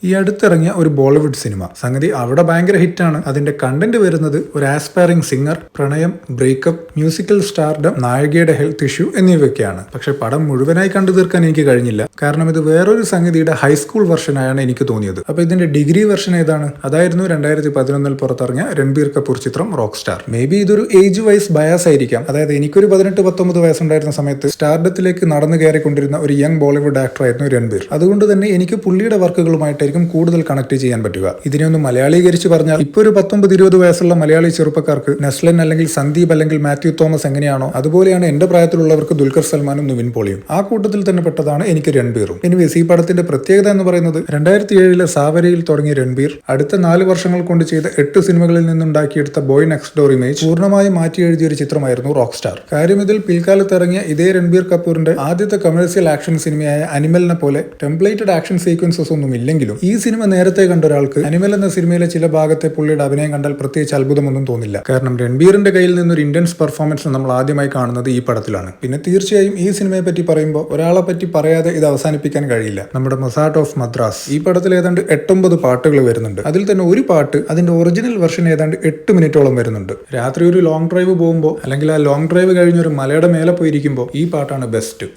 ഈ അടുത്തിറങ്ങിയ ഒരു ബോളിവുഡ് സിനിമ. സംഗതി അവിടെ ഭയങ്കര ഹിറ്റാണ്. അതിന്റെ കണ്ടന്റ് വരുന്നത് ഒരു ആസ്പയറിംഗ് സിംഗർ, പ്രണയം, ബ്രേക്കപ്പ്, മ്യൂസിക്കൽ സ്റ്റാർഡം, നായികയുടെ ഹെൽത്ത് ഇഷ്യൂ എന്നിവയൊക്കെയാണ്. പക്ഷെ പടം മുഴുവനായി കണ്ടു തീർക്കാൻ എനിക്ക് കഴിഞ്ഞില്ല. കാരണം ഇത് വേറൊരു സംഗതിയുടെ ഹൈസ്കൂൾ വെർഷനായാണ് എനിക്ക് തോന്നിയത്. അപ്പൊ ഇതിന്റെ ഡിഗ്രി വെർഷൻ ഏതാണ്? അതായിരുന്നു 2011 പുറത്തിറങ്ങിയ രൺബീർ കപൂർ ചിത്രം റോക്ക് സ്റ്റാർ. മേ ബി ഇതൊരു ഏജ് വൈസ് ബയാസ് ആയിരിക്കാം. അതായത് എനിക്കൊരു 18-19 വയസ്സുണ്ടായിരുന്ന സമയത്ത് സ്റ്റാർഡത്തിലേക്ക് നടന്നു കയറിക്കൊണ്ടിരുന്ന ഒരു യങ് ബോളിവുഡ് ആക്ടർ ആയിരുന്നു രൺബീർ. അതുകൊണ്ട് തന്നെ എനിക്ക് പുള്ളിയുടെ വർക്കുകളുമായിട്ടായിരിക്കും കൂടുതൽ കണക്ട് ചെയ്യാൻ പറ്റുക. ഇതിനെ ഒന്ന് മലയാളീകരിച്ച് പറഞ്ഞാൽ ഇപ്പോൾ ഒരു 19-20 വയസ്സുള്ള മലയാളി ചെറുപ്പക്കാർക്ക് നസ്ലൻ അല്ലെങ്കിൽ സന്ദീപ് അല്ലെങ്കിൽ മാത്യു തോമസ് എങ്ങനെയാണോ, അതുപോലെയാണ് എന്റെ പ്രായത്തിലുള്ളവർക്ക് ദുൽഖർ സൽമാനും നിവിൻ പോളിയും. ആ കൂട്ടത്തിൽ തന്നെ പെട്ടതാണ് എനിക്ക് രൺബീറും. എനിവേസ് ഈ പടത്തിന്റെ പ്രത്യേകത എന്ന് പറയുന്നത് 2007 സാവരിയിൽ തുടങ്ങിയ രൺബീർ അടുത്ത 4 വർഷങ്ങൾ കൊണ്ട് ചെയ്ത 8 സിനിമകളിൽ നിന്നുണ്ടാക്കിയെടുത്ത ബോയ് നെക്സ്റ്റ് ഡോർ ഇമേജ് പൂർണ്ണമായും മാറ്റി എഴുതിയ ഒരു ചിത്രമായിരുന്നു റോക്ക് സ്റ്റാർ. കാര്യം ഇതിൽ പിൽക്കാലത്ത് ഇറങ്ങിയ ഇതേ രൺബീർ കപൂറിന്റെ ആദ്യത്തെ കമേഴ്സ്യൽ ആക്ഷൻ സിനിമയായ അനിമലിനെ പോലെ ടെംപ്ലേറ്റഡ് ആക്ഷൻ സീക്വൻസസ് ഒന്നും ഇല്ലെങ്കിലും ഈ സിനിമ നേരത്തെ കണ്ട ഒരാൾക്ക് അനിമൽ എന്ന സിനിമയിലെ ചില ഭാഗത്തെ പുള്ളിയുടെ അഭിനയം കണ്ടാൽ പ്രത്യേകിച്ച് അത്ഭുതമൊന്നും തോന്നില്ല. കാരണം രൺബീറിന്റെ കയ്യിൽ നിന്നൊരു ഇന്റൻസ് പെർഫോമൻസ് നമ്മൾ ആദ്യമായി കാണുന്നത് ഈ പടത്തിലാണ്. പിന്നെ തീർച്ചയായും ഈ സിനിമയെ പറ്റി പറയുമ്പോൾ ഒരാളെ പറ്റി പറയാതെ ഇത് അവസാനിപ്പിക്കാൻ കഴിയില്ല. നമ്മുടെ മൊസാഡ് ഓഫ് മദ്രാസ് ഈ പടത്തിൽ ഏതാണ്ട് 8-9 പാട്ടുകൾ വരുന്നുണ്ട്. അതിൽ തന്നെ ഒരു പാട്ട് അതിന്റെ ഒറിജിനൽ വെർഷൻ ഏതാണ്ട് 8 മിനിറ്റോളം വരുന്നുണ്ട്. രാത്രി ഒരു ലോങ് ഡ്രൈവ് പോകുമ്പോൾ അല്ലെങ്കിൽ ആ ലോങ് ഡ്രൈവ് കഴിഞ്ഞ് ഒരു മലയുടെ മേലെ പോയിരിക്കുമ്പോൾ ഈ പാട്ടാണ് ബെസ്റ്റ്.